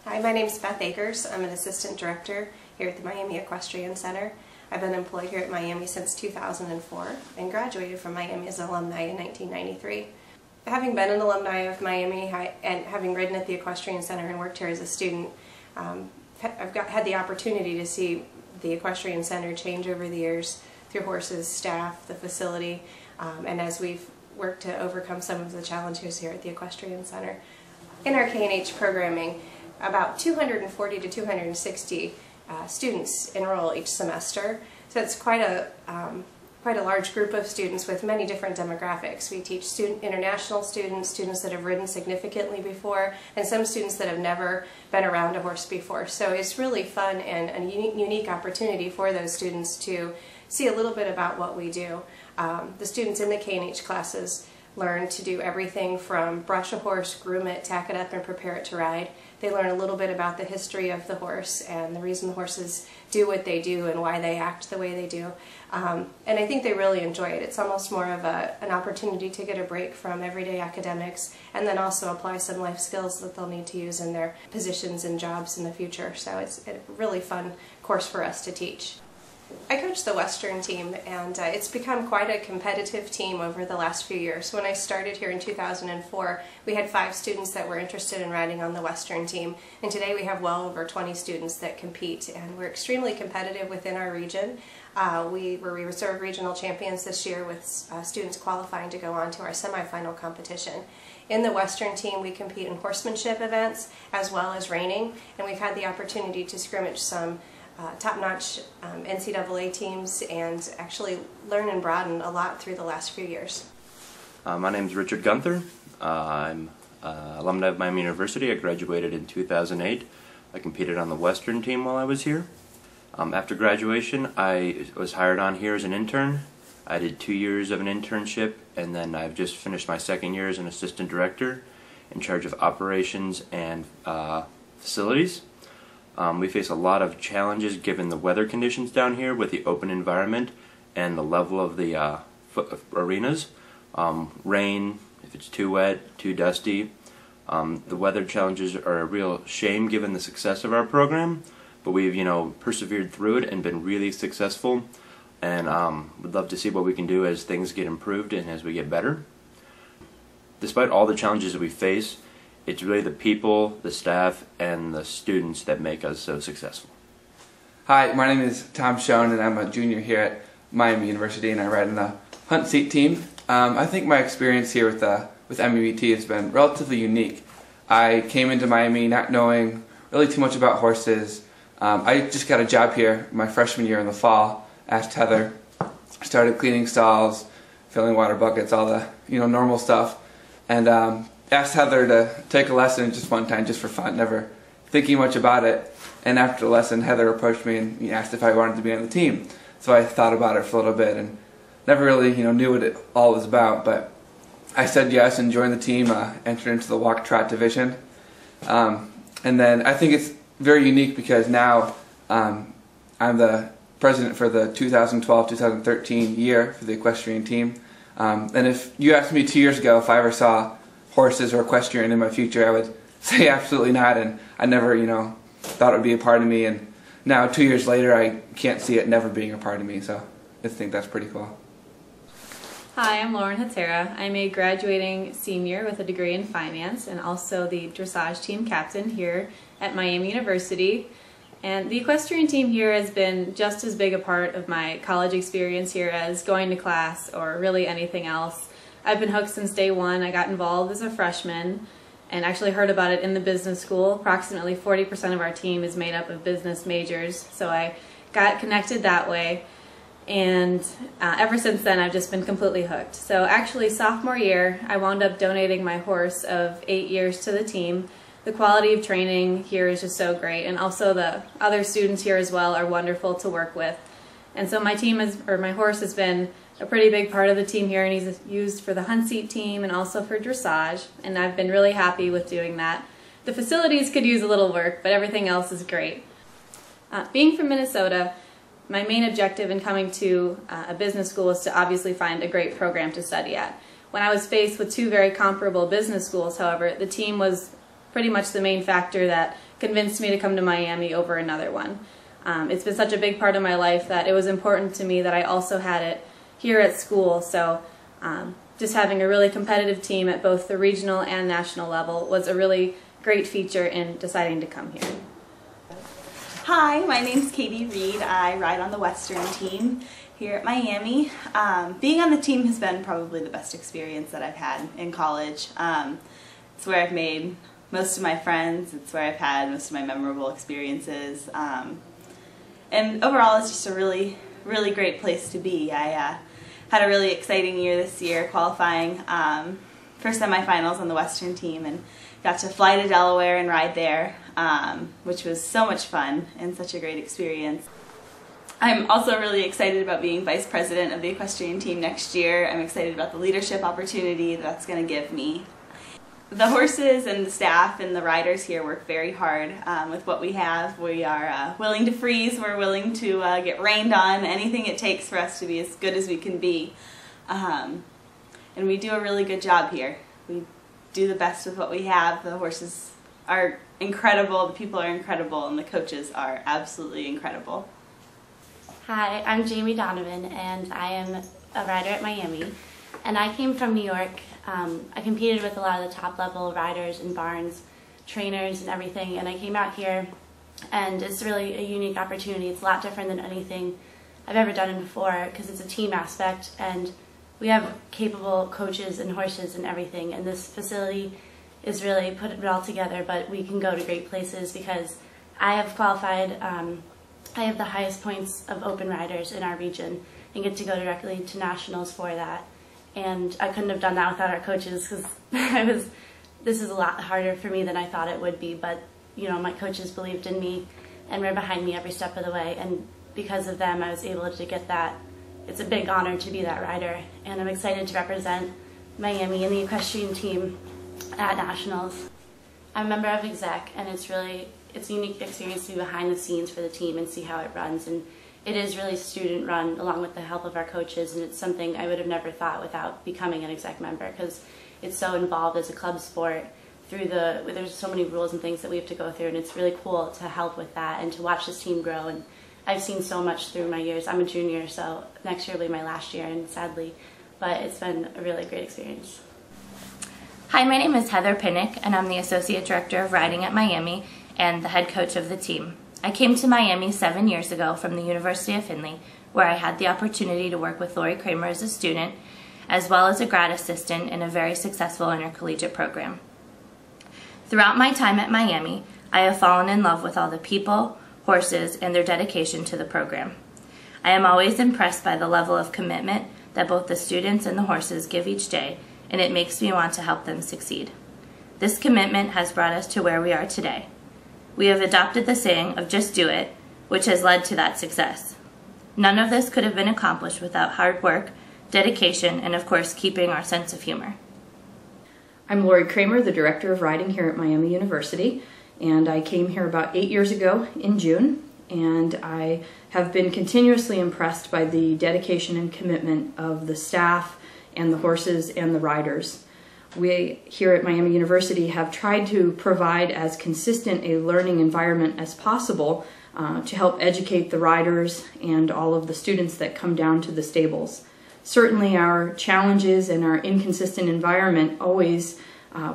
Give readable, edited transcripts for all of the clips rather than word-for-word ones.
Hi, my name is Beth Akers. I'm an assistant director here at the Miami Equestrian Center. I've been employed here at Miami since 2004 and graduated from Miami as an alumni in 1993. Having been an alumni of Miami and having ridden at the Equestrian Center and worked here as a student, I've had the opportunity to see the Equestrian Center change over the years through horses, staff, the facility, and as we've worked to overcome some of the challenges here at the Equestrian Center. In our K&H programming, about 240 to 260 students enroll each semester, so it's quite a large group of students with many different demographics. We teach international students, students that have ridden significantly before, and some students that have never been around a horse before. So it's really fun and a unique opportunity for those students to see a little bit about what we do. The students in the K&H classes learn to do everything from brush a horse, groom it, tack it up, and prepare it to ride. They learn a little bit about the history of the horse and the reason the horses do what they do and why they act the way they do. And I think they really enjoy it. It's almost more of an opportunity to get a break from everyday academics and then also apply some life skills that they'll need to use in their positions and jobs in the future. So it's a really fun course for us to teach. I coach the Western team, and it's become quite a competitive team over the last few years. When I started here in 2004, we had 5 students that were interested in riding on the Western team, and today we have well over 20 students that compete, and we're extremely competitive within our region. We were reserve regional champions this year with students qualifying to go on to our semifinal competition. In the Western team, we compete in horsemanship events as well as reining, and we've had the opportunity to scrimmage some top-notch NCAA teams and actually learn and broaden a lot through the last few years. My name is Richard Gunther. I'm alumni of Miami University. I graduated in 2008. I competed on the Western team while I was here. After graduation, I was hired on here as an intern. I did 2 years of an internship, and then I've just finished my second year as an assistant director in charge of operations and facilities. We face a lot of challenges given the weather conditions down here with the open environment and the level of the arenas. Rain, if it's too wet, too dusty. The weather challenges are a real shame given the success of our program, but we've persevered through it and been really successful, and would love to see what we can do as things get improved and as we get better. Despite all the challenges that we face, it's really the people, the staff, and the students that make us so successful. Hi, my name is Tom Schoen, and I'm a junior here at Miami University, and I ride in the hunt seat team. I think my experience here with MUET has been relatively unique. I came into Miami not knowing really too much about horses. I just got a job here my freshman year in the fall. Asked Heather, started cleaning stalls, filling water buckets, all the normal stuff, and asked Heather to take a lesson just one time, just for fun, never thinking much about it. And after the lesson, Heather approached me and asked if I wanted to be on the team. So I thought about it for a little bit and never really knew what it all was about. But I said yes and joined the team, entered into the walk-trot division. And then I think it's very unique because now I'm the president for the 2012-2013 year for the equestrian team. And if you asked me 2 years ago if I ever saw horses or equestrian in my future, I would say absolutely not, and I never thought it would be a part of me, and now 2 years later I can't see it never being a part of me, so I think that's pretty cool. Hi, I'm Lauren Hatera. I'm a graduating senior with a degree in finance and also the dressage team captain here at Miami University. And the equestrian team here has been just as big a part of my college experience here as going to class or really anything else. I've been hooked since day one. I got involved as a freshman and actually heard about it in the business school. Approximately 40% of our team is made up of business majors, so I got connected that way. And ever since then, I've just been completely hooked. So actually, sophomore year, I wound up donating my horse of 8 years to the team. The quality of training here is just so great, and also the other students here as well are wonderful to work with. And so my horse has been a pretty big part of the team here, and he's used for the hunt seat team and also for dressage, and I've been really happy with doing that. The facilities could use a little work, but everything else is great. Being from Minnesota, my main objective in coming to a business school is to obviously find a great program to study at. When I was faced with 2 very comparable business schools, however, the team was pretty much the main factor that convinced me to come to Miami over another one. It's been such a big part of my life that it was important to me that I also had it here at school. So just having a really competitive team at both the regional and national level was a really great feature in deciding to come here. Hi, my name's Katie Reed. I ride on the Western team here at Miami. Being on the team has been probably the best experience that I've had in college. It's where I've made most of my friends. It's where I've had most of my memorable experiences. And overall, it's just a really, really great place to be. I had a really exciting year this year, qualifying for semifinals on the Western team, and got to fly to Delaware and ride there, which was so much fun and such a great experience. I'm also really excited about being vice president of the equestrian team next year. I'm excited about the leadership opportunity that's going to give me. The horses and the staff and the riders here work very hard with what we have. We are willing to freeze, we're willing to get rained on, anything it takes for us to be as good as we can be. And we do a really good job here. We do the best with what we have. The horses are incredible, the people are incredible, and the coaches are absolutely incredible. Hi, I'm Jamie Donovan, and I am a rider at Miami. And I came from New York. I competed with a lot of the top level riders and barns, trainers and everything, and I came out here, and it's really a unique opportunity. It's a lot different than anything I've ever done before because it's a team aspect, and we have capable coaches and horses and everything, and this facility is really put it all together. But we can go to great places because I have qualified. I have the highest points of open riders in our region and get to go directly to nationals for that. And I couldn't have done that without our coaches because this is a lot harder for me than I thought it would be. But you know, my coaches believed in me and were behind me every step of the way. And because of them, I was able to get that. It's a big honor to be that rider, and I'm excited to represent Miami and the equestrian team at nationals. I'm a member of exec, and it's a unique experience to be behind the scenes for the team and see how it runs. And it is really student run along with the help of our coaches, and it's something I would have never thought without becoming an exec member because it's so involved as a club sport. There's so many rules and things that we have to go through, and it's really cool to help with that and to watch this team grow. And I've seen so much through my years. I'm a junior, so next year will be my last year, and sadly, but it's been a really great experience. Hi, my name is Heather Pinnick, and I'm the Associate Director of Riding at Miami and the head coach of the team. I came to Miami 7 years ago from the University of Findlay, where I had the opportunity to work with Lori Kramer as a student, as well as a grad assistant in a very successful intercollegiate program. Throughout my time at Miami, I have fallen in love with all the people, horses, and their dedication to the program. I am always impressed by the level of commitment that both the students and the horses give each day, and it makes me want to help them succeed. This commitment has brought us to where we are today. We have adopted the saying of just do it, which has led to that success. None of this could have been accomplished without hard work, dedication, and of course keeping our sense of humor. I'm Lori Kramer, the Director of Riding here at Miami University, and I came here about 8 years ago in June, and I have been continuously impressed by the dedication and commitment of the staff and the horses and the riders. We here at Miami University have tried to provide as consistent a learning environment as possible to help educate the riders and all of the students that come down to the stables. Certainly our challenges and our inconsistent environment always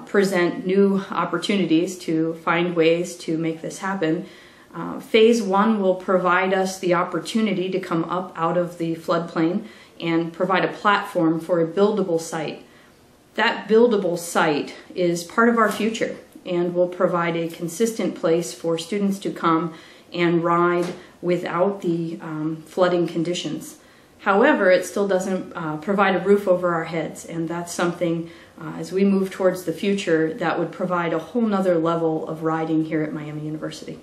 present new opportunities to find ways to make this happen. Phase 1 will provide us the opportunity to come up out of the floodplain and provide a platform for a buildable site. That buildable site is part of our future and will provide a consistent place for students to come and ride without the flooding conditions. However, it still doesn't provide a roof over our heads, and that's something as we move towards the future that would provide a whole nother level of riding here at Miami University.